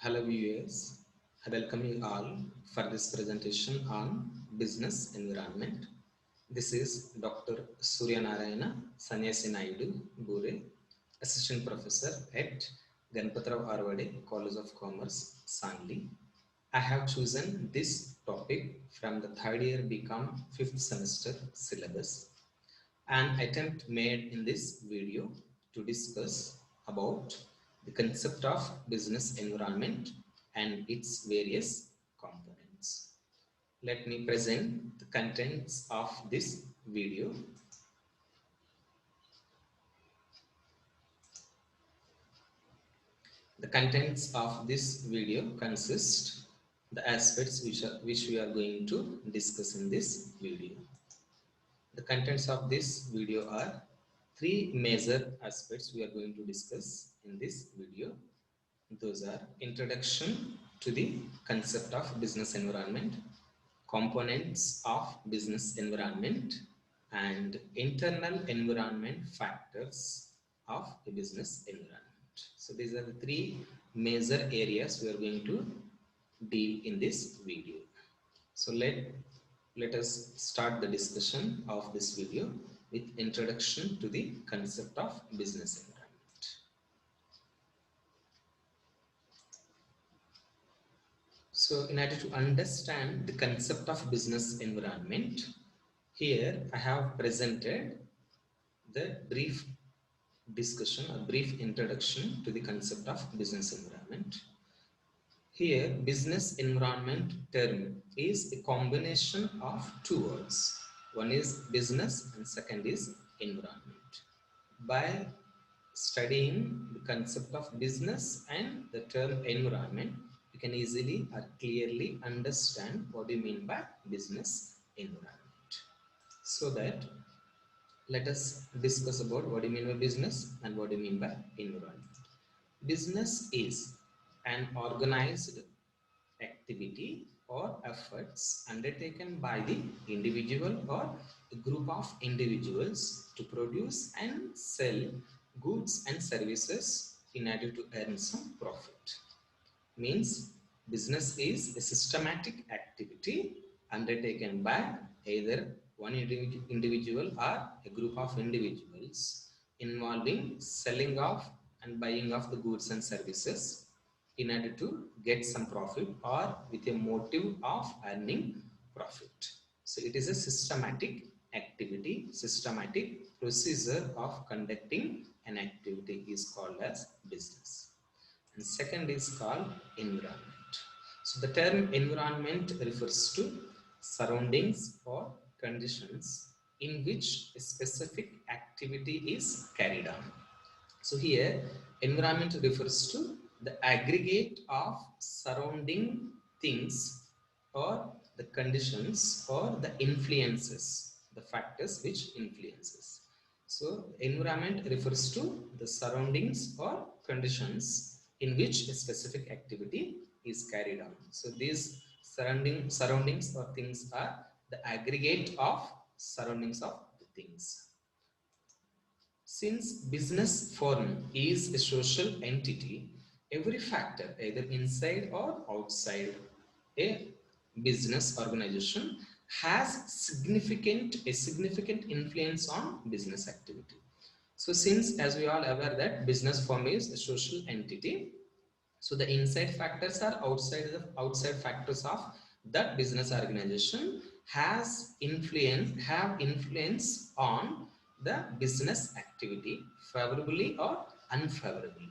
Hello viewers, I welcome you all for this presentation on business environment. This is Dr. Suryanarayana Sanyasi Naidu Bure, Assistant Professor at Ganpatrao Arvade College of Commerce, Sangli. I have chosen this topic from the third year BCom 5th semester syllabus. An attempt made in this video to discuss about the concept of business environment and its various components. Let me present the contents of this video. The contents of this video consist the aspects which we are going to discuss in this video. The contents of this video are three major aspects we are going to discuss in this video. Those are introduction to the concept of business environment, components of business environment, and internal environment factors of a business environment. So these are the three major areas we are going to deal in this video. So let us start the discussion of this video with introduction to the concept of business environment. So in order to understand the concept of business environment, here I have presented the brief discussion or brief introduction to the concept of business environment. Here, business environment term is a combination of two words. One is business and second is environment. By studying the concept of business and the term environment, you can easily or clearly understand what do you mean by business environment. So that let us discuss about what do you mean by business and what do you mean by environment. Business is an organized activity or efforts undertaken by the individual or a group of individuals to produce and sell goods and services in order to earn some profit. Means business is a systematic activity undertaken by either one individual or a group of individuals involving selling of and buying of the goods and services in order to get some profit or with a motive of earning profit. So it is a systematic activity, systematic procedure of conducting an activity is called as business. And second is called environment. So the term environment refers to surroundings or conditions in which a specific activity is carried on. So here environment refers to the aggregate of surrounding things or the conditions or the influences, the factors which influences. So environment refers to the surroundings or conditions in which a specific activity is carried on. So these surroundings or things are the aggregate of surroundings of the things. Since business form is a social entity, every factor, either inside or outside a business organization, has a significant influence on business activity. So since, as we all aware that business form is a social entity, so the inside factors are outside factors of that business organization have influence on the business activity favorably or unfavorably.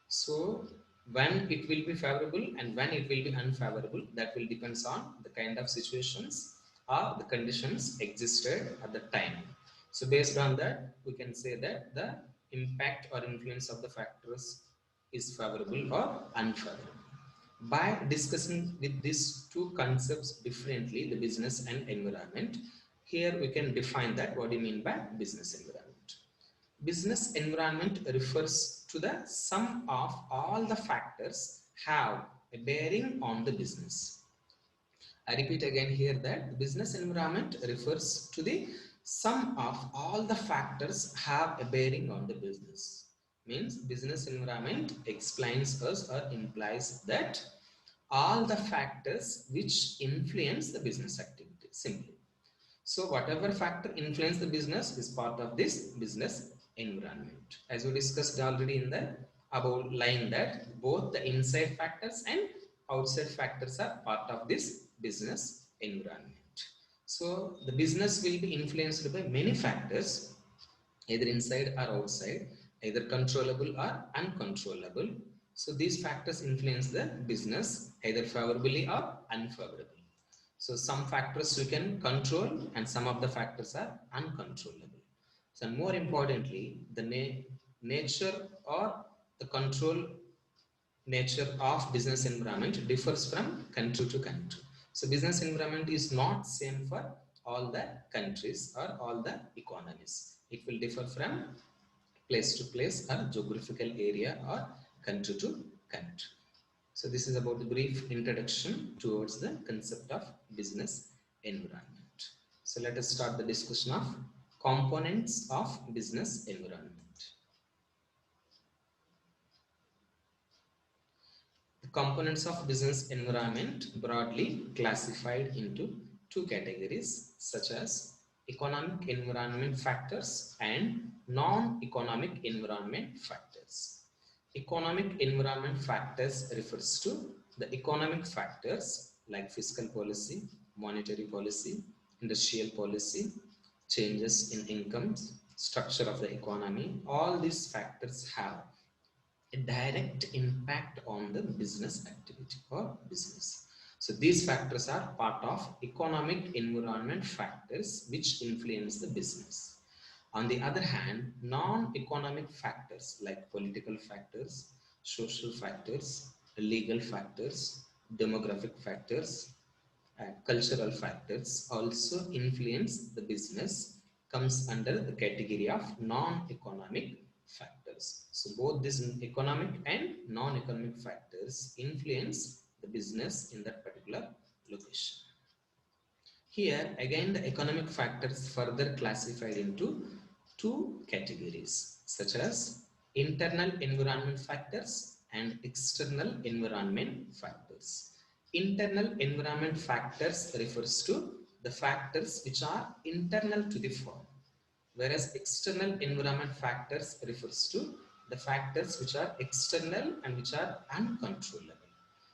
So when it will be favorable and when it will be unfavorable, that will depends on the kind of situations or the conditions existed at the time. So based on that, we can say that the impact or influence of the factors is favorable or unfavorable. By discussing with these two concepts differently, the business and environment, here we can define that what do you mean by business environment. Business environment refers to the sum of all the factors have a bearing on the business. I repeat again here that the business environment refers to the sum of all the factors have a bearing on the business. Means business environment explains us or implies that all the factors which influence the business activity simply. So whatever factor influence the business is part of this business environment. As we discussed already in the above line that both the inside factors and outside factors are part of this business environment. So the business will be influenced by many factors, either inside or outside, either controllable or uncontrollable. So these factors influence the business either favorably or unfavorably. So some factors we can control and some of the factors are uncontrollable. So more importantly, the nature or the control nature of business environment differs from country to country. So business environment is not same for all the countries or all the economies. It will differ from place to place or geographical area or country to country. So this is about the brief introduction towards the concept of business environment. So let us start the discussion of components of business environment. The components of business environment broadly classified into two categories such as economic environment factors and non-economic environment factors. Economic environment factors refers to the economic factors like fiscal policy, monetary policy, industrial policy, changes in incomes, structure of the economy. All these factors have a direct impact on the business activity or business. So these factors are part of economic environment factors which influence the business. On the other hand, non-economic factors like political factors, social factors, legal factors, demographic factors, and cultural factors also influence the business, comes under the category of non-economic factors. So both these economic and non-economic factors influence the business in that particular location. Here again the economic factors further classified into two categories such as internal environment factors and external environment factors. Internal environment factors refers to the factors which are internal to the firm, whereas external environment factors refers to the factors which are external and which are uncontrollable.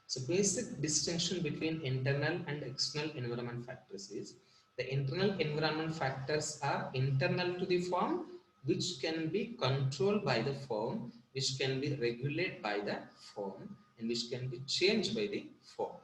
So basic distinction between internal and external environment factors is the internal environment factors are internal to the firm, which can be controlled by the firm, which can be regulated by the firm, and which can be changed by the firm.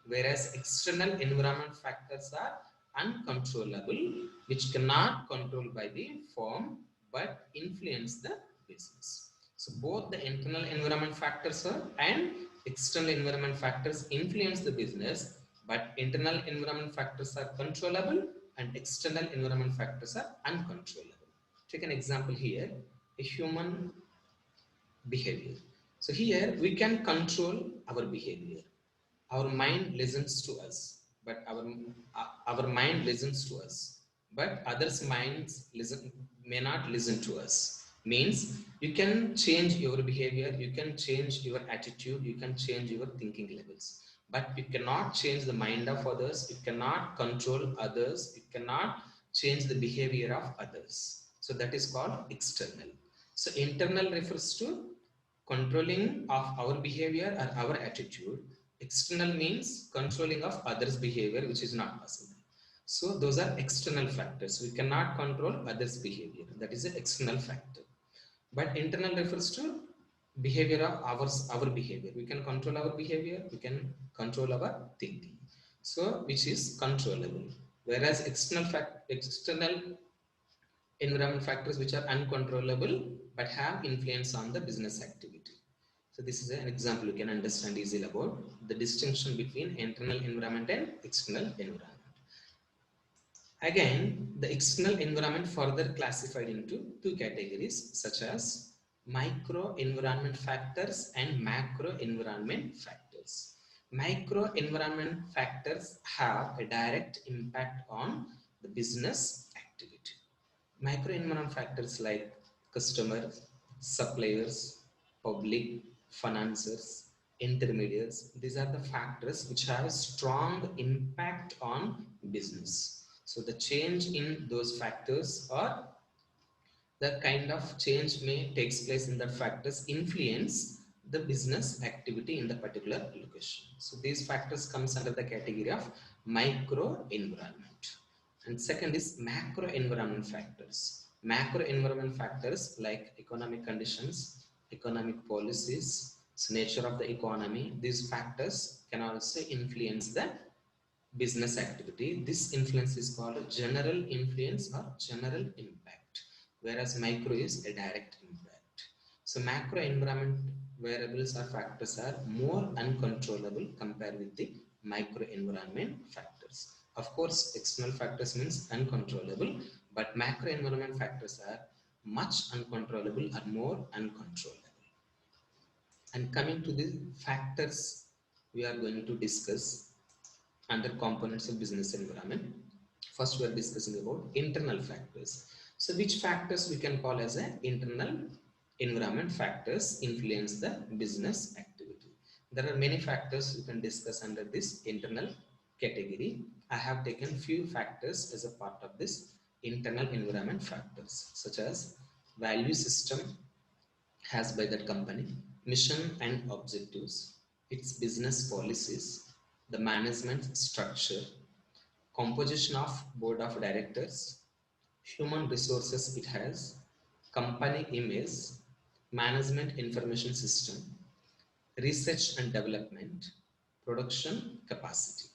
Whereas external environment factors are uncontrollable, which cannot control by the firm but influence the business. So both the internal environment factors are and external environment factors influence the business, but internal environment factors are controllable and external environment factors are uncontrollable. Take an example here, a human behavior. So here we can control our behavior. Our mind listens to us, but our mind listens to us, but others' minds may not listen to us. Means you can change your behavior, you can change your attitude, you can change your thinking levels, but you cannot change the mind of others, you cannot control others, you cannot change the behavior of others. So that is called external. So internal refers to controlling of our behavior or our attitude. External means controlling of others' behavior, which is not possible. So those are external factors. We cannot control others' behavior. That is an external factor. But internal refers to behavior of our behavior. We can control our behavior. We can control our thinking. So which is controllable. Whereas external environment factors which are uncontrollable but have influence on the business activity. So this is an example you can understand easily about the distinction between internal environment and external environment. Again, the external environment further classified into two categories such as micro environment factors and macro environment factors. Micro environment factors have a direct impact on the business activity. Micro environment factors like customer, suppliers, public, financiers, intermediaries. These are the factors which have a strong impact on business. So the change in those factors or the kind of change may takes place in that factors influence the business activity in the particular location. So these factors comes under the category of micro environment. And second is macro environment factors. Macro environment factors like economic conditions, economic policies, nature of the economy. These factors can also influence the business activity. This influence is called general influence or general impact, whereas micro is a direct impact. So macro environment variables or factors are more uncontrollable compared with the micro environment factors. Of course, external factors means uncontrollable, but macro environment factors are much uncontrollable or more uncontrollable. And coming to the factors we are going to discuss under components of business environment. First, we are discussing about internal factors. So, which factors we can call as an internal environment factors influence the business activity? There are many factors you can discuss under this internal category. I have taken few factors as a part of this internal environment factors, such as value system has by that company, mission and objectives, its business policies, the management structure, composition of board of directors, human resources it has, company image, management information system, research and development, production capacity.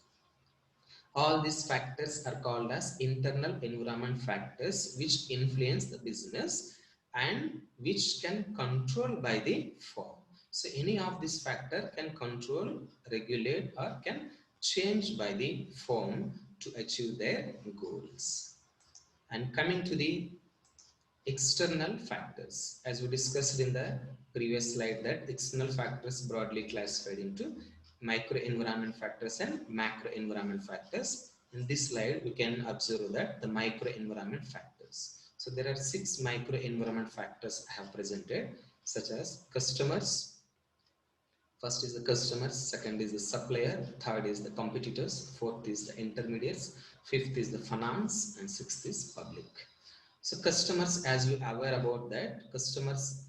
All these factors are called as internal environment factors which influence the business and which can control by the firm. So any of these factor can control, regulate or can change by the firm to achieve their goals. And coming to the external factors, as we discussed in the previous slide, that external factors broadly classified into micro environment factors and macro environment factors. In this slide we can observe that the micro environment factors. So there are 6 micro environment factors I have presented, such as customers. First is the customers, second is the supplier, third is the competitors, fourth is the intermediates, fifth is the finance, and sixth is public. So customers, as you are aware about that, customers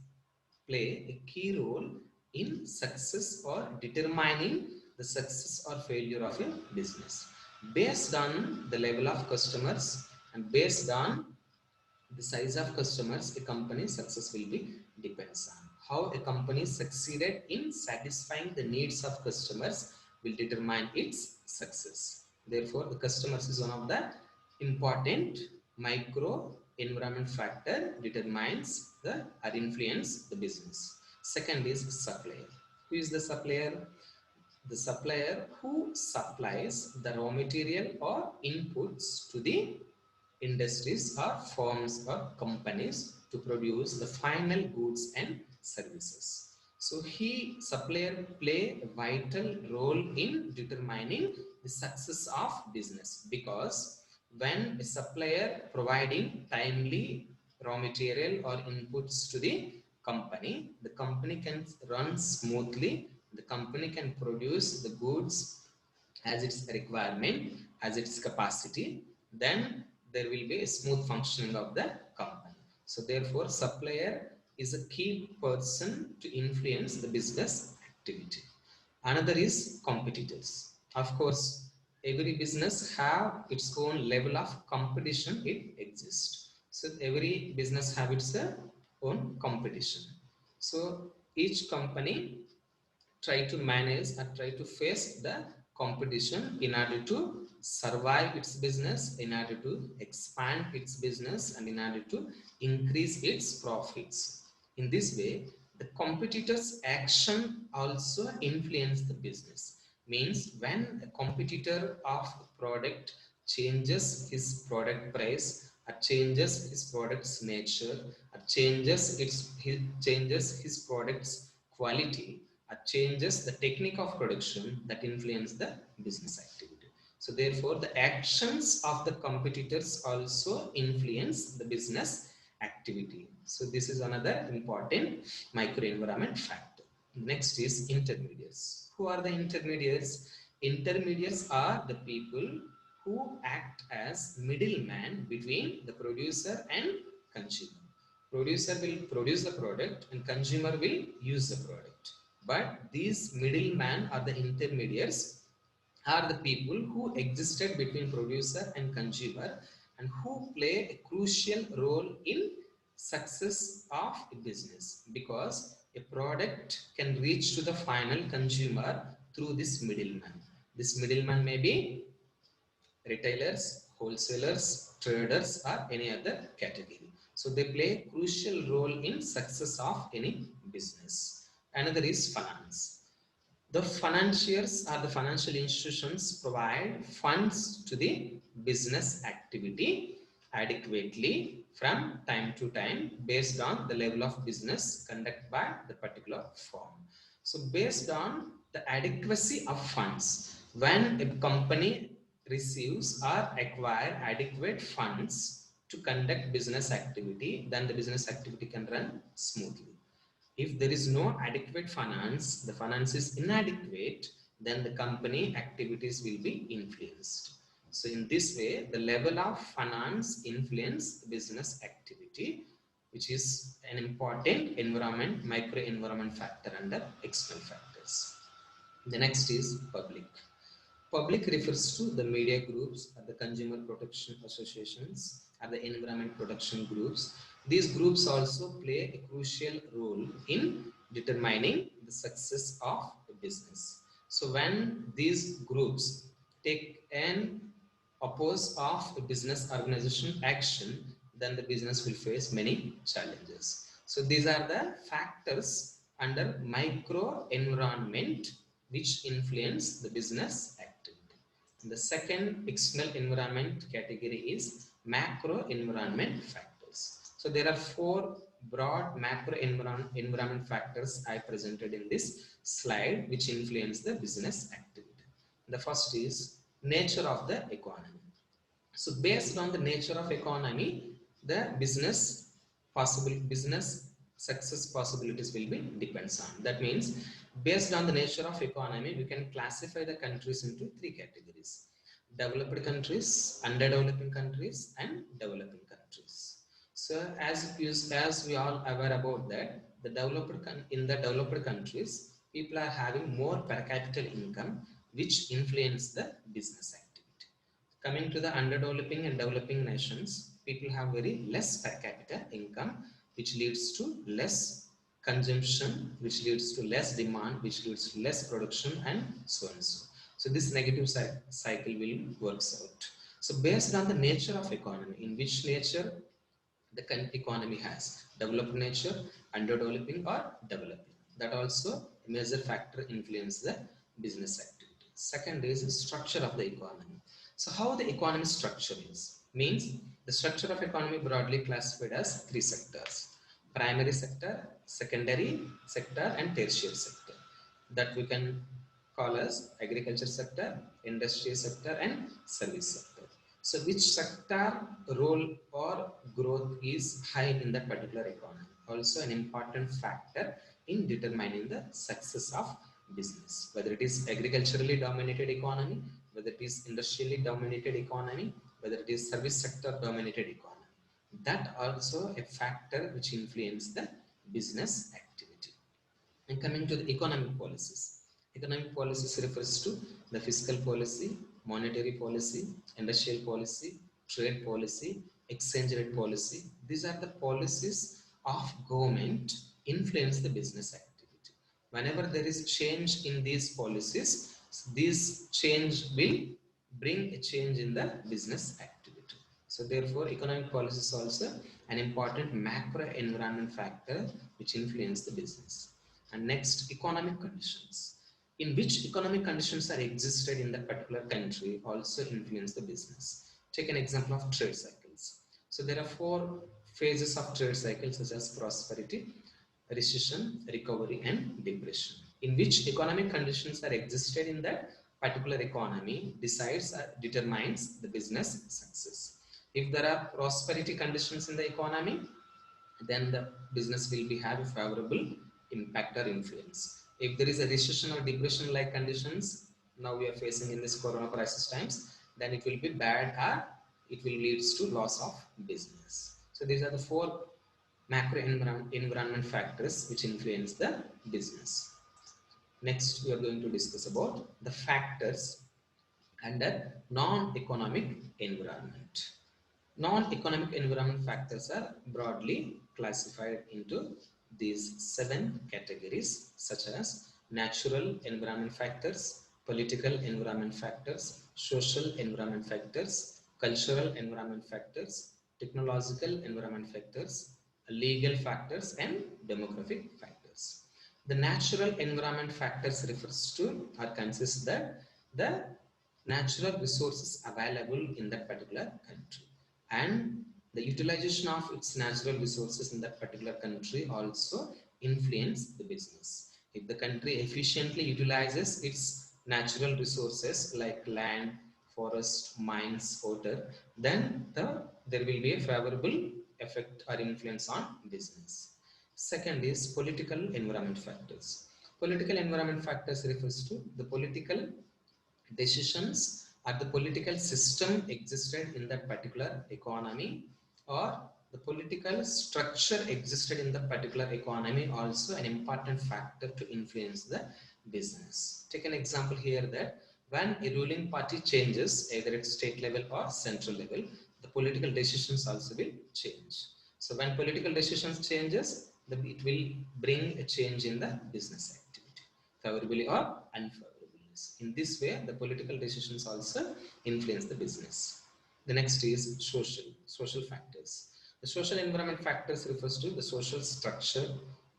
play a key role in success or determining the success or failure of a business. Based on the level of customers and based on the size of customers, a company's success will be depends on. How a company succeeded in satisfying the needs of customers will determine its success. Therefore, the customers is one of the important micro environment factor determines the or influence the business. Second is supplier. Who is the supplier? The supplier who supplies the raw material or inputs to the industries or firms or companies to produce the final goods and services. So supplier play a vital role in determining the success of business, because when a supplier providing timely raw material or inputs to the company can run smoothly, the company can produce the goods as its requirement, as its capacity, then there will be a smooth functioning of the company. So therefore, supplier is a key person to influence the business activity. Another is competitors. Of course, every business have its own level of competition it exists. So every business have its own competition. So each company try to manage and try to face the competition in order to survive its business, in order to expand its business, and in order to increase its profits. In this way, the competitor's action also influence the business. Means when a competitor of a product changes his product price, or changes his product's nature, or changes his product's quality, changes the technique of production, that influence the business activity. So therefore, the actions of the competitors also influence the business activity. activity. So this is another important microenvironment factor. Next is intermediates. Who are the intermediates? Intermediates are the people who act as middleman between the producer and consumer. Producer will produce the product and consumer will use the product. But these middlemen are the intermediates, are the people who existed between producer and consumer and who play a crucial role in success of a business, because a product can reach to the final consumer through this middleman. This middleman may be retailers, wholesalers, traders, or any other category. So they play a crucial role in success of any business. Another is finance. The financiers or the financial institutions provide funds to the business activity adequately from time to time based on the level of business conducted by the particular firm. So based on the adequacy of funds, when a company receives or acquire adequate funds to conduct business activity, then the business activity can run smoothly. If there is no adequate finance, the finance is inadequate, then the company activities will be influenced. So in this way, the level of finance influence business activity, which is an important environment, micro-environment factor under external factors. The next is public. Public refers to the media groups, or the consumer protection associations, or the environment protection groups. These groups also play a crucial role in determining the success of the business. So when these groups take an oppose of a business organization action, then the business will face many challenges. So these are the factors under micro environment which influence the business activity. The second external environment category is macro environment factors. So there are four broad macro environment factors I presented in this slide which influence the business activity. The first is nature of the economy. So based on the nature of economy, the business success possibilities will be depends on. That means based on the nature of economy, we can classify the countries into three categories: developed countries, underdeveloping countries, and developing countries. So as we all aware about that, in the developed countries, people are having more per capita income, which influence the business activity. Coming to the underdeveloping and developing nations, people have very less per capita income, which leads to less consumption, which leads to less demand, which leads to less production, and so and so. So this negative cycle will works out. So based on the nature of economy, in which nature the economy has, developed nature, underdeveloping, or developing, that also a major factor influence the business activity. Second is the structure of the economy. So how the economy structure is means the structure of economy broadly classified as three sectors: primary sector, secondary sector, and tertiary sector, that we can call as agriculture sector, industry sector, and service sector. So which sector role or growth is high in that particular economy, also an important factor in determining the success of business, whether it is agriculturally dominated economy, whether it is industrially dominated economy, whether it is service sector dominated economy. That also a factor which influence the business activity. And coming to the economic policies. Economic policies refers to the fiscal policy, monetary policy, industrial policy, trade policy, exchange rate policy. These are the policies of government influence the business activity. Whenever there is change in these policies, this change will bring a change in the business activity. So therefore, economic policy is also an important macro environment factor which influence the business. And next, economic conditions. In which economic conditions are existed in that particular country also influence the business. Take an example of trade cycles. So there are four phases of trade cycles, such as prosperity, recession, recovery, and depression. In which economic conditions are existed in that particular economy determines the business success. If there are prosperity conditions in the economy, then the business will be have a favorable impact or influence. If there is a recession or depression like conditions now we are facing in this corona crisis times, then it will be bad or it will leads to loss of business. So these are the four macro environment factors which influence the business. Next, we are going to discuss about the factors under non-economic environment. Non-economic environment factors are broadly classified into these 7 categories such as natural environment factors, political environment factors, social environment factors, cultural environment factors, technological environment factors, legal factors and demographic factors. The natural environment factors refers to or consists that the natural resources available in that particular country and the utilization of its natural resources in that particular country also influence the business. If the country efficiently utilizes its natural resources like land, forest, mines, water, then there will be a favorable effect or influence on business. Second is political environment factors. Political environment factors refers to the political decisions or the political system existed in that particular economy or the political structure existed in the particular economy also an important factor to influence the business. Take an example here that when a ruling party changes either at state level or central level, the political decisions also will change. So when political decisions changes, it will bring a change in the business activity, favorably or unfavorably. In this way, the political decisions also influence the business. The next is social factors. The social environment factors refers to the social structure,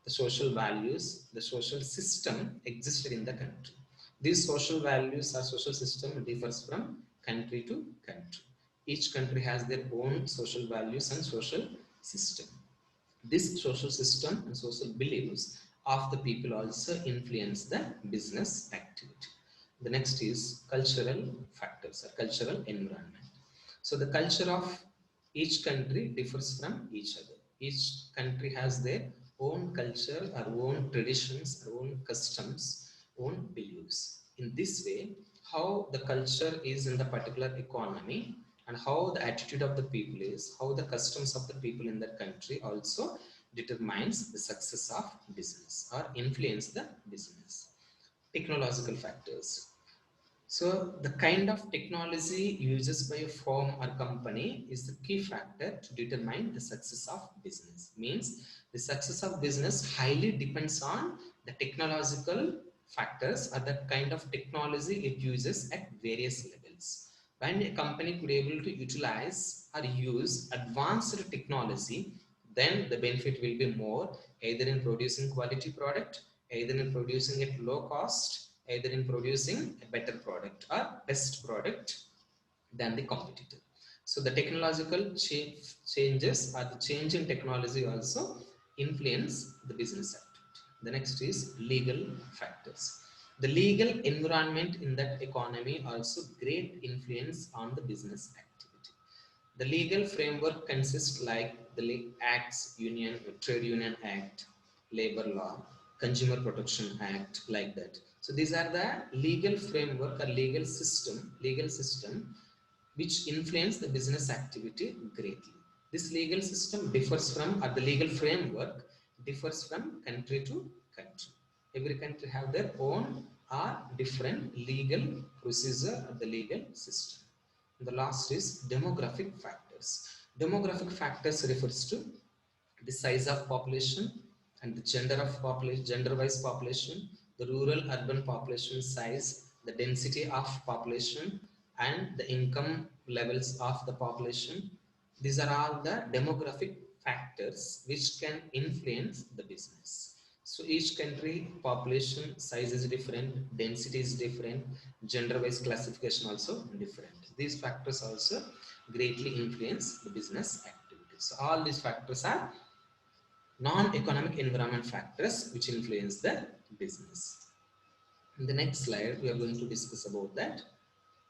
the social values, the social system existed in the country. These social values or social system differs from country to country. Each country has their own social values and social system. This social system and social beliefs of the people also influence the business activity. The next is cultural factors or cultural environment. So the culture of each country differs from each other. Each country has their own culture, our own traditions, our own customs, own beliefs. In this way, how the culture is in the particular economy and how the attitude of the people is, how the customs of the people in that country also determines the success of business or influence the business. Technological factors. So the kind of technology uses by a firm or company is the key factor to determine the success of business. Means the success of business highly depends on the technological factors or the kind of technology it uses at various levels. When a company could able to utilize or use advanced technology, then the benefit will be more either in producing quality product, either in producing at low cost, either in producing a better product or best product than the competitor. So the technological changes or the change in technology also influence the business activity. The next is legal factors. The legal environment in that economy also great influence on the business activity. The legal framework consists like the Acts, Trade Union Act, Labor Law, Consumer Protection Act, like that. So these are the legal framework or legal system which influence the business activity greatly. This legal system differs from, or the legal framework differs from country to country. Every country have their own or different legal procedure of the legal system. The last is demographic factors. Demographic factors refers to the size of population and the gender of population, gender-wise population, the rural-urban population size, the density of population, and the income levels of the population. These are all the demographic factors which can influence the business. So each country population size is different, density is different, gender-wise classification also different. These factors also greatly influence the business activities. So all these factors are non-economic environment factors which influence the business. In the next slide, we are going to discuss about that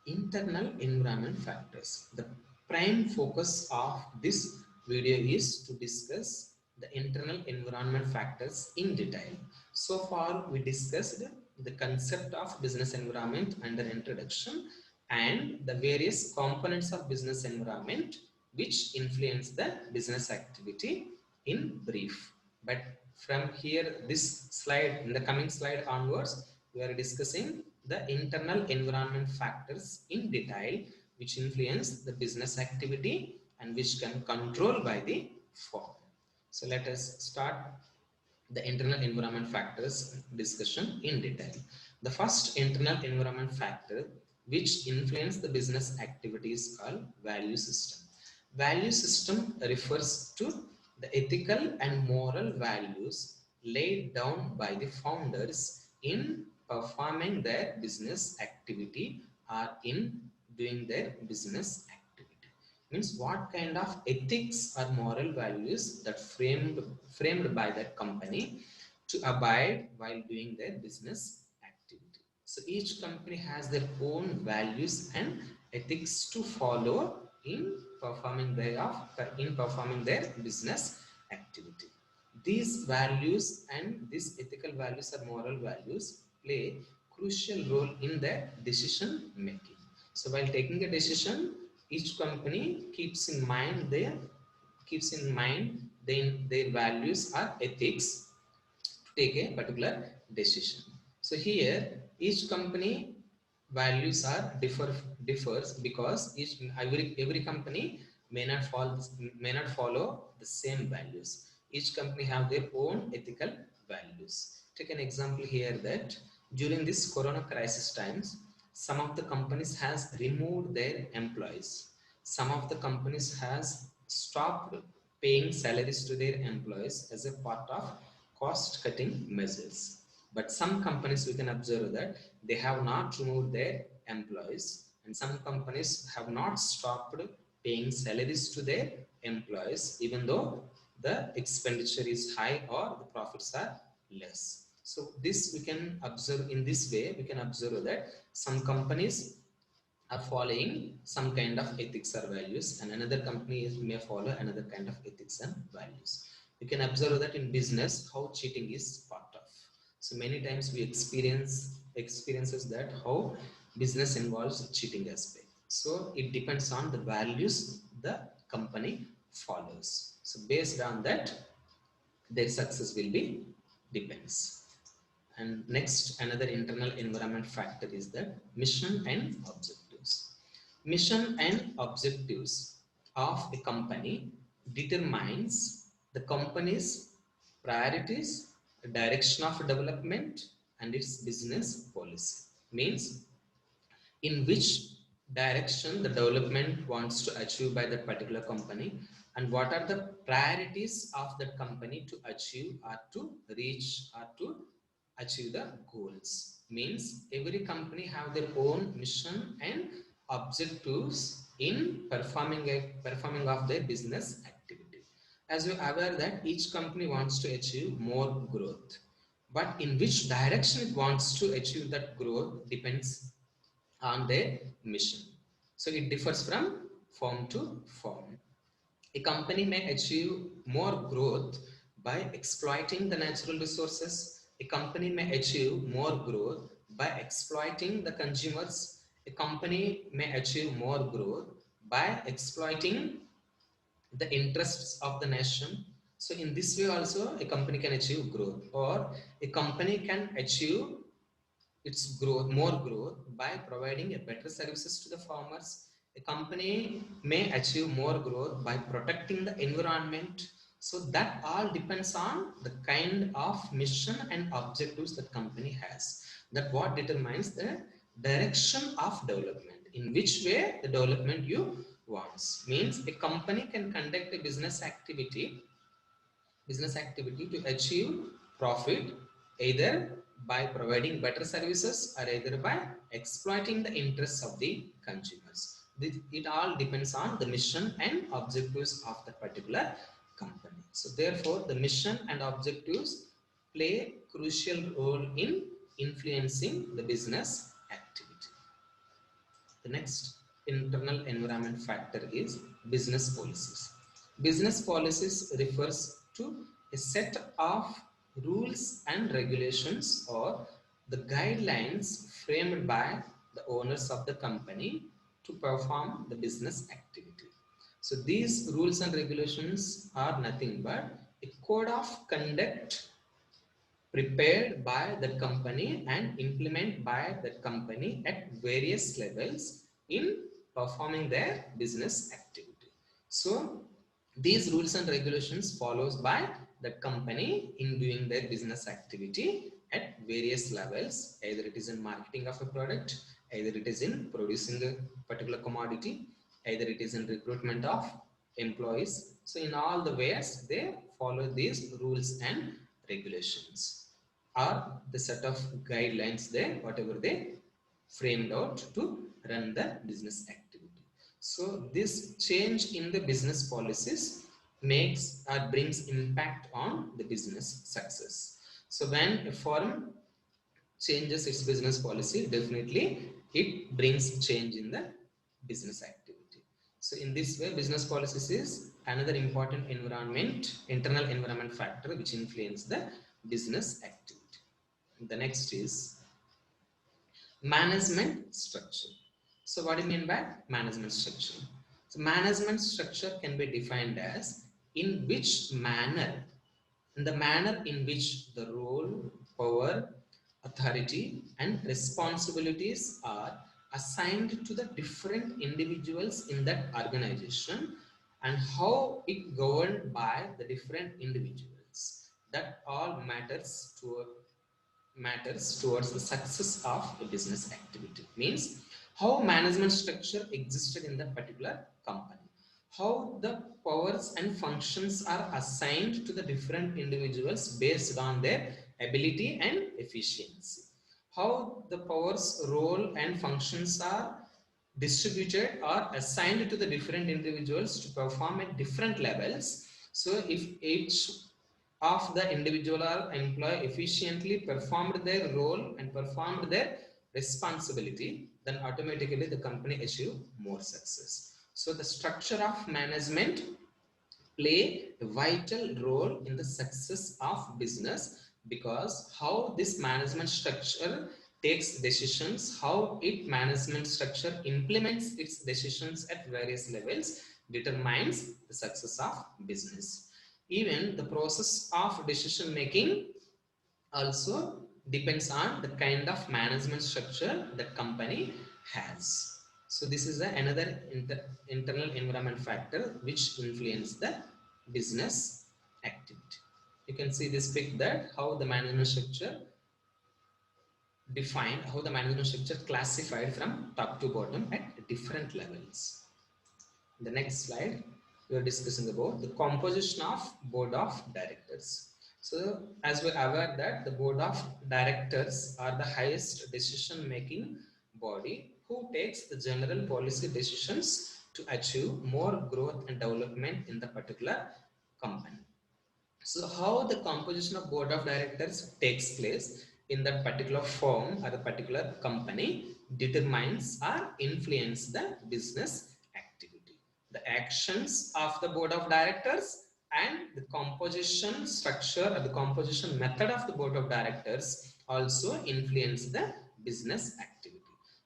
internal environment factors. The prime focus of this video is to discuss the internal environment factors in detail. So far we discussed the concept of business environment under introduction and the various components of business environment which influence the business activity in brief. But from here, this slide, in the coming slide onwards, we are discussing the internal environment factors in detail which influence the business activity and which can control by the firm. So let us start the internal environment factors discussion in detail. The first internal environment factor which influence the business activity is called value system. Value system refers to the ethical and moral values laid down by the founders in performing their business activity or in doing their business activity. Means what kind of ethics or moral values that framed by that company to abide while doing their business activity. So each company has their own values and ethics to follow in performing their business activity. These values and these ethical values or moral values play crucial role in their decision making. So while taking a decision, each company keeps in mind their values or ethics to take a particular decision. So here each company values are differs because every company may not follow the same values. Each company have their own ethical values. Take an example here that during this corona crisis times, some of the companies has removed their employees. Some of the companies has stopped paying salaries to their employees as a part of cost cutting measures. But some companies we can observe that they have not removed their employees, and some companies have not stopped paying salaries to their employees even though the expenditure is high or the profits are less. So this we can observe in this way. We can observe that some companies are following some kind of ethics or values, and another company may follow another kind of ethics and values. You can observe that in business how cheating is part of. So many times we experiences that how business involves cheating aspect. So it depends on the values the company follows. So based on that, their success will be depends. And next, another internal environment factor is the mission and objectives. Mission and objectives of a company determines the company's priorities, direction of development, and its business policy. Means in which direction the development wants to achieve by that particular company, and what are the priorities of that company to achieve or to reach or to achieve the goals. Means every company have their own mission and objectives in performing of their business activity. As you are aware that each company wants to achieve more growth, but in which direction it wants to achieve that growth depends on their mission. So it differs from firm to firm. A company may achieve more growth by exploiting the natural resources. A company may achieve more growth by exploiting the consumers. A company may achieve more growth by exploiting the interests of the nation. So in this way also a company can achieve growth, or a company can achieve its more growth by providing a better services to the farmers. A company may achieve more growth by protecting the environment. So that all depends on the kind of mission and objectives that company has. That what determines the direction of development, in which way the development you wants. Means a company can conduct a business activity to achieve profit either by providing better services or either by exploiting the interests of the consumers. It all depends on the mission and objectives of the particular company. So therefore the mission and objectives play crucial role in influencing the business activity. The next internal environment factor is business policies. Business policies refers to a set of rules and regulations or the guidelines framed by the owners of the company to perform the business activity. So these rules and regulations are nothing but a code of conduct prepared by the company and implemented by the company at various levels in performing their business activity. So these rules and regulations follows by the company in doing their business activity at various levels, either it is in marketing of a product, either it is in producing a particular commodity, either it is in recruitment of employees. So in all the ways they follow these rules and regulations are the set of guidelines there, whatever they framed out to run the business activity. So this change in the business policies makes or brings impact on the business success. So when a firm changes its business policy, definitely it brings change in the business activity. So in this way, business policies is another important internal environment factor which influence the business activity. The next is management structure. So what do you mean by management structure? So management structure can be defined as in which manner, in the manner in which the role, power, authority and responsibilities are assigned to the different individuals in that organization and how it governed by the different individuals. That all matters towards the success of a business activity. Means how management structure existed in that particular company, how the powers and functions are assigned to the different individuals based on their ability and efficiency, how the powers, role and functions are distributed or assigned to the different individuals to perform at different levels. So if each of the individual or employee efficiently performed their role and performed their responsibility, then automatically the company achieve more success. So the structure of management play a vital role in the success of business, because how this management structure takes decisions, how it management structure implements its decisions at various levels determines the success of business. Even the process of decision making also depends on the kind of management structure the company has. So this is another internal environment factor which influence the business activity. You can see this pic that how the management structure defined, how the management structure classified from top to bottom at different levels. In the next slide, we are discussing about the composition of board of directors. So as we are aware that the board of directors are the highest decision making body who takes the general policy decisions to achieve more growth and development in the particular company. So how the composition of board of directors takes place in that particular firm or the particular company determines or influence the business activity. The actions of the board of directors and the composition structure or the composition method of the board of directors also influence the business activity.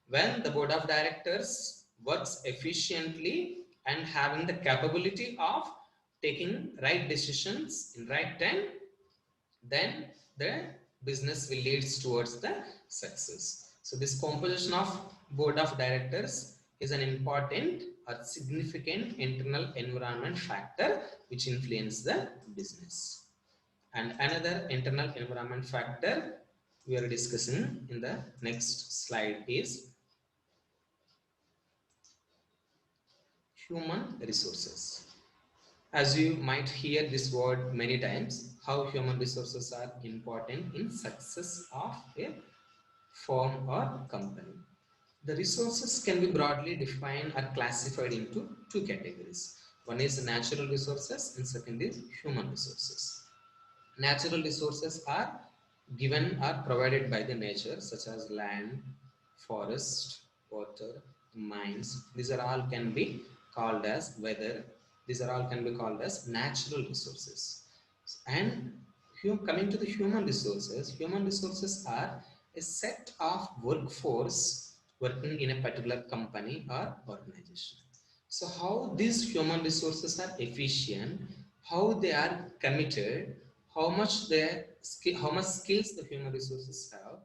When the board of directors works efficiently and having the capability of taking right decisions in right time, then the business will lead towards the success. So this composition of board of directors is an important or significant internal environment factor which influence the business. And another internal environment factor we are discussing in the next slide is human resources. As you might hear this word many times, how human resources are important in success of a firm or company. The resources can be broadly defined or classified into two categories. One is natural resources and second is human resources. Natural resources are given or provided by the nature, such as land, forest, water, mines. These are all can be called as weather. These are all can be called as natural resources. And coming to the human resources are a set of workforce working in a particular company or organization. So how these human resources are efficient, how they are committed, how much skills the human resources have,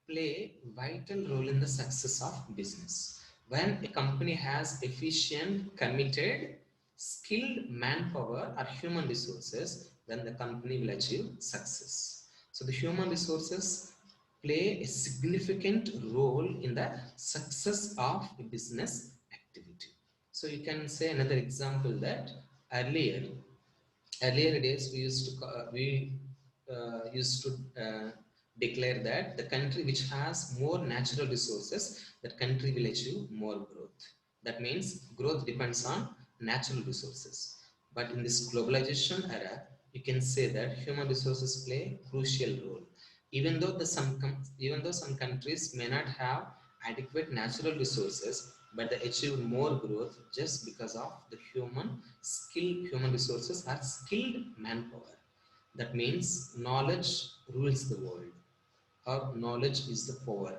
play vital role in the success of business. When a company has efficient, committed, skilled manpower or human resources, then the company will achieve success. So the human resources play a significant role in the success of a business activity. So you can say another example that earlier earlier days we used to declare that the country which has more natural resources, that country will achieve more growth. That means growth depends on natural resources. But in this globalization era, you can say that human resources play a crucial role. Even though some countries may not have adequate natural resources, but they achieve more growth just because of the human resources are skilled manpower. That means knowledge rules the world, or knowledge is the power.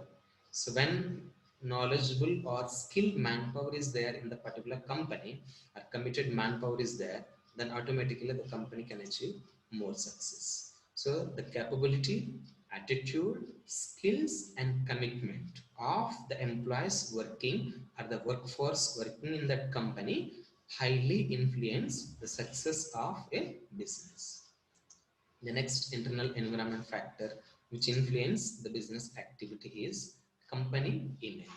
So when knowledgeable or skilled manpower is there in the particular company, or committed manpower is there, then automatically the company can achieve more success. So the capability, attitude, skills and commitment of the employees working, or the workforce working in that company, highly influence the success of a business. The next internal environment factor which influence the business activity is company image.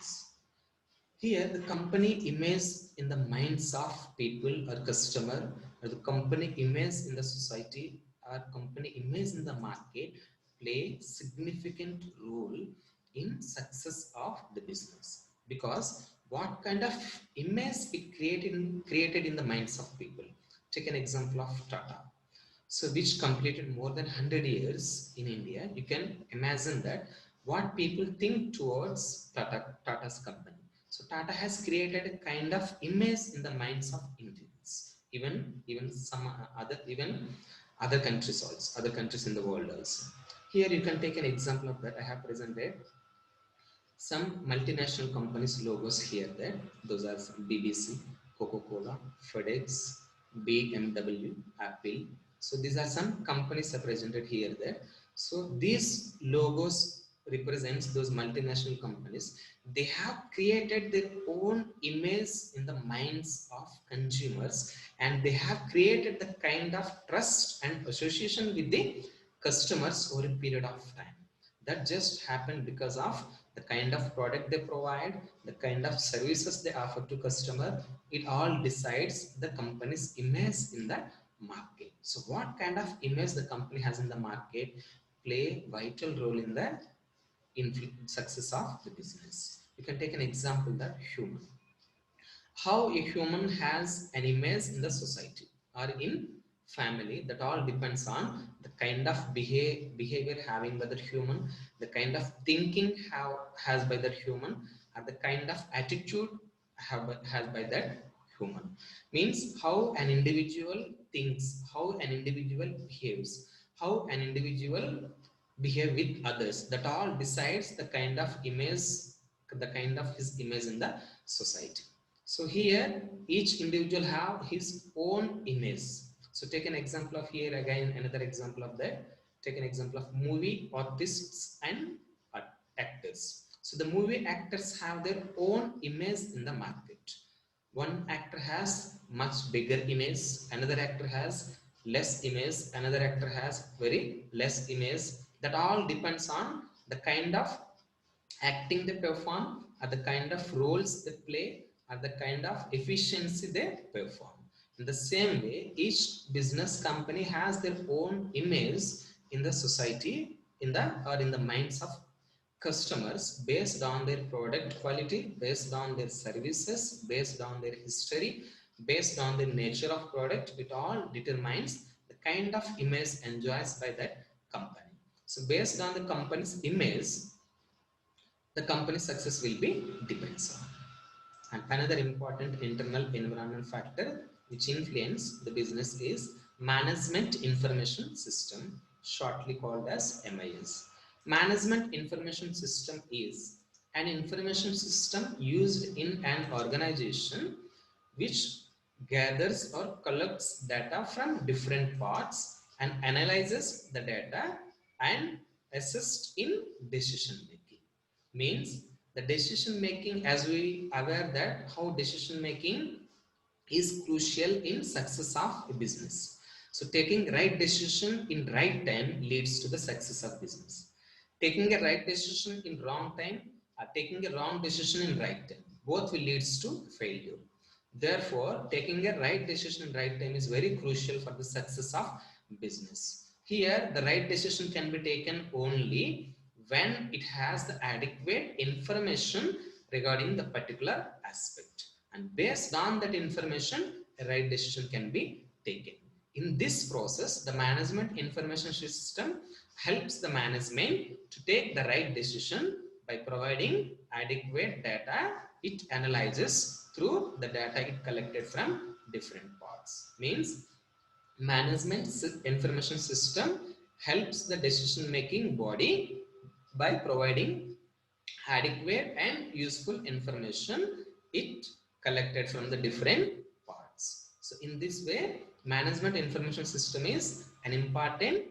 Here, the company image in the minds of people or customer, or the company image in the society, or company image in the market play significant role in success of the business. Because what kind of image we created in the minds of people. Take an example of Tata. So which completed more than 100 years in India. You can imagine that what people think towards Tata's company. So Tata has created a kind of image in the minds of Indians, even some other countries also, other countries in the world also. Here you can take an example of that. I have presented some multinational companies logos here. That those are some BBC, Coca-Cola, FedEx, BMW, Apple. So these are some companies represented here there. So these logos represents those multinational companies. They have created their own image in the minds of consumers, and they have created the kind of trust and association with the customers over a period of time. That just happened because of the kind of product they provide, the kind of services they offer to customer. It all decides the company's image in the market. So what kind of image the company has in the market play vital role in the success of the business. You can take an example that human. How a human has an image in the society or in family, that all depends on the kind of behavior having by that human, the kind of thinking has by that human, or the kind of attitude has by that human. Means how an individual thinks, how an individual behaves, how an individual behave with others, that all decides the kind of image, the kind of his image in the society. So here each individual have his own image. So take an example of here again, another example of that. Take an example of movie artists and actors. So the movie actors have their own image in the market. One actor has much bigger image, another actor has less image, another actor has very less image. That all depends on the kind of acting they perform, or the kind of roles they play, or the kind of efficiency they perform. In the same way, each business company has their own image in the society, in the minds of customers, based on their product quality, based on their services, based on their history, based on the nature of product. It all determines the kind of image enjoyed by that company. So based on the company's image, the company's success will be depends on. And another important internal environment factor which influence the business is Management Information System, shortly called as MIS. Management Information System is an information system used in an organization which gathers or collects data from different parts and analyzes the data and assists in decision making. Means the decision making, as we aware that how decision making is crucial in success of a business. So taking right decision in right time leads to the success of business. Taking a right decision in wrong time or taking a wrong decision in right time, both will leads to failure. Therefore, taking a right decision in right time is very crucial for the success of business. Here, the right decision can be taken only when it has the adequate information regarding the particular aspect, and based on that information a right decision can be taken. In this process, the management information system helps the management to take the right decision by providing adequate data. It analyzes through the data it collected from different parts. Means management information system helps the decision making body by providing adequate and useful information it collected from the different parts. So in this way, management information system is an important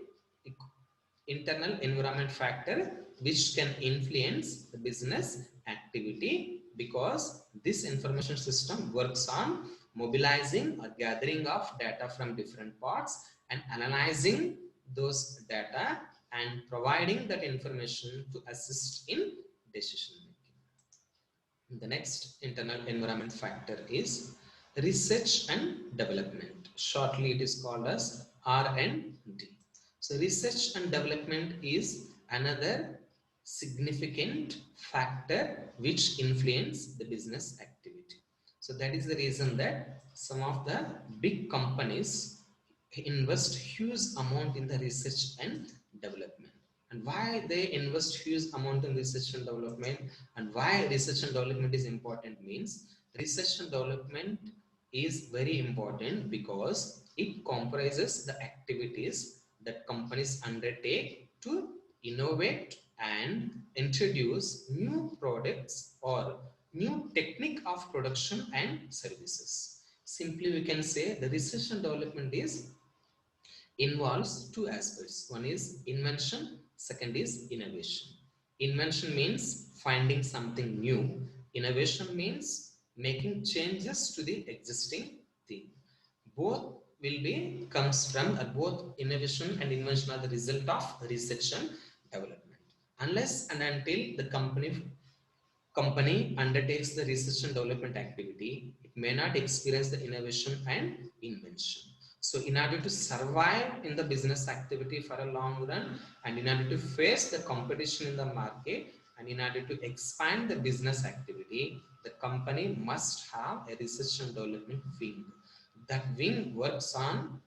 internal environment factor which can influence the business activity, because this information system works on mobilizing or gathering of data from different parts and analyzing those data and providing that information to assist in decision making. The next internal environment factor is research and development. Shortly, it is called as R&D. So research and development is another significant factor which influence the business activity. So that is the reason that some of the big companies invest huge amount in the research and development. And why they invest huge amount in research and development, and why research and development is important means research and development is very important because it comprises the activities that companies undertake to innovate and introduce new products or new technique of production and services. Simply we can say the research and development is involves two aspects. One is invention, second is innovation. Invention means finding something new. Innovation means making changes to the existing thing. Both will be comes from, both innovation and invention are the result of research and development. Unless and until the company undertakes the research and development activity, it may not experience the innovation and invention. So in order to survive in the business activity for a long run, and in order to face the competition in the market, and in order to expand the business activity, the company must have a research and development wing. That wing works on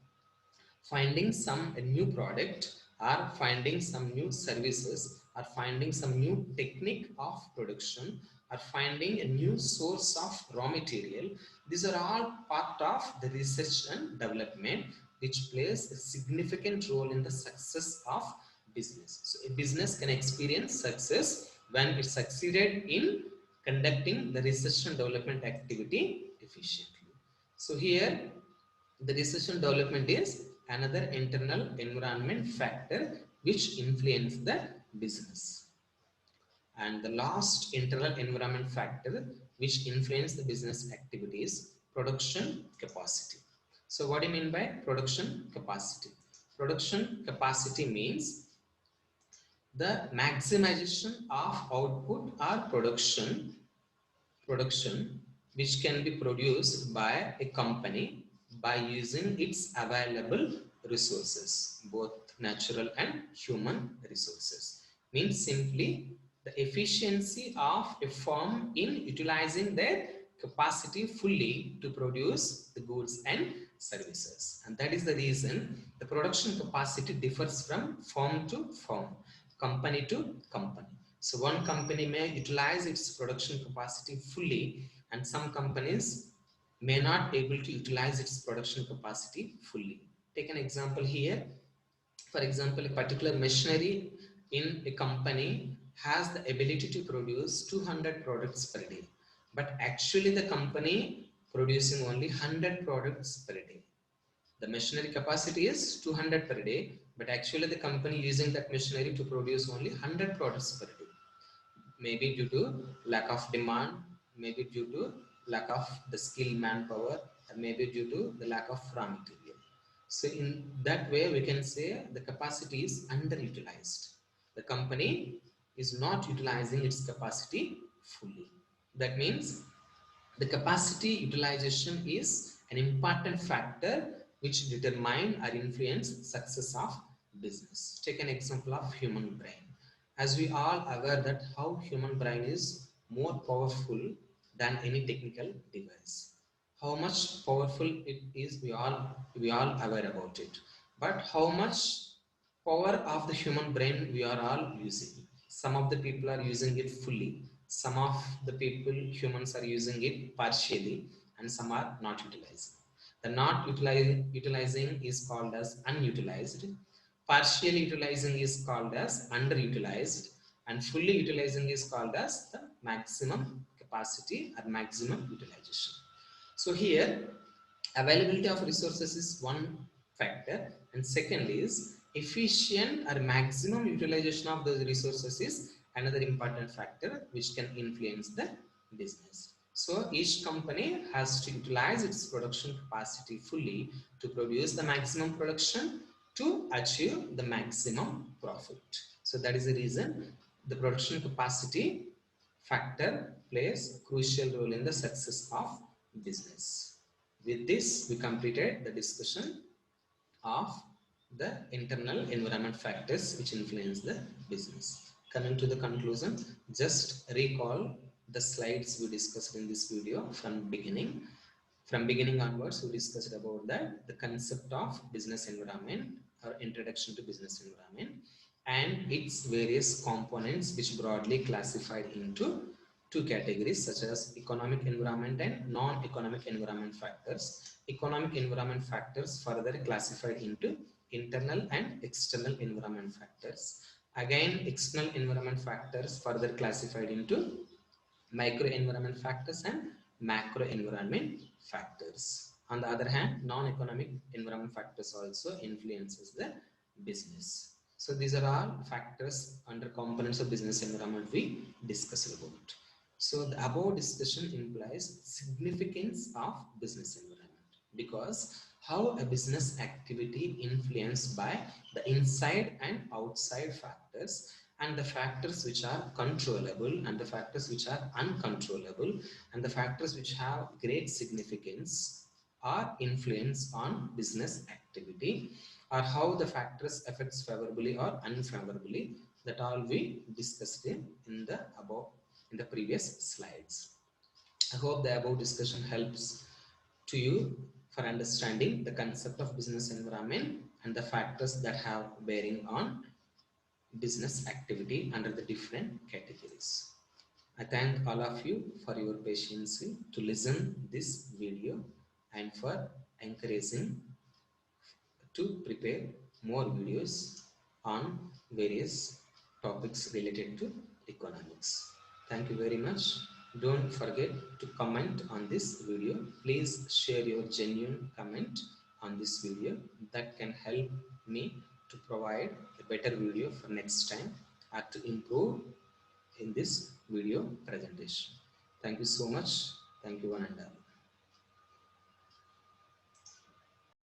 finding some new product, or finding some new services, or finding some new technique of production, or finding a new source of raw material. These are all part of the research and development which plays a significant role in the success of business. So a business can experience success when it succeeded in conducting the research and development activity efficiently. So here the research and development is another internal environment factor which influence the business. And the last internal environment factor which influence the business activity is production capacity. So what do you mean by production capacity? Production capacity means the maximization of output or production which can be produced by a company by using its available resources, both natural and human resources. Means simply the efficiency of a firm in utilizing their capacity fully to produce the goods and services. And that is the reason the production capacity differs from firm to firm, company to company. So one company may utilize its production capacity fully, and some companies may not able to utilize its production capacity fully. Take an example here. For example, a particular machinery in a company has the ability to produce 200 products per day, but actually the company producing only 100 products per day. The machinery capacity is 200 per day, but actually the company using that machinery to produce only 100 products per day. Maybe due to lack of demand, maybe due to lack of the skilled manpower, or maybe due to the lack of raw material. So in that way, we can say the capacity is underutilized. The company is not utilizing its capacity fully. That means the capacity utilization is an important factor which determine or influence success of business. Take an example of human brain. As we all aware that how human brain is more powerful than any technical device. How much powerful it is, we all aware about it. But how much power of the human brain we are all using. Some of the people are using it fully. Some of the people, humans, are using it partially, and some are not utilizing. The not utilizing is called as unutilized. Partially utilizing is called as underutilized, and fully utilizing is called as the maximum capacity or maximum utilization. So here, availability of resources is one factor, and second is efficient or maximum utilization of those resources is another important factor which can influence the business. So each company has to utilize its production capacity fully to produce the maximum production to achieve the maximum profit. So that is the reason the production capacity factor plays crucial role in the success of business. With this, we completed the discussion of the internal environment factors which influence the business. Coming to the conclusion, just recall the slides we discussed in this video from beginning. From beginning onwards, we discussed about the concept of business environment or introduction to business environment and its various components which broadly classified into two categories such as economic environment and non-economic environment factors. Economic environment factors further classified into internal and external environment factors. Again, external environment factors further classified into micro environment factors and macro environment factors. On the other hand, non-economic environment factors also influences the business. So these are all factors under components of business environment we discussed about. So the above discussion implies significance of business environment because how a business activity influenced by the inside and outside factors and the factors which are controllable and the factors which are uncontrollable and the factors which have great significance or influence on business activity or how the factors affects favorably or unfavorably, that all we discussed in the above in the previous slides. I hope the above discussion helps to you for understanding the concept of business environment and the factors that have bearing on business activity under the different categories. I thank all of you for your patience to listen this video and for encouraging to prepare more videos on various topics related to economics. Thank you very much. Don't forget to comment on this video. Please share your genuine comment on this video. That can help me to provide a better video for next time or to improve in this video presentation. Thank you so much. Thank you one and all.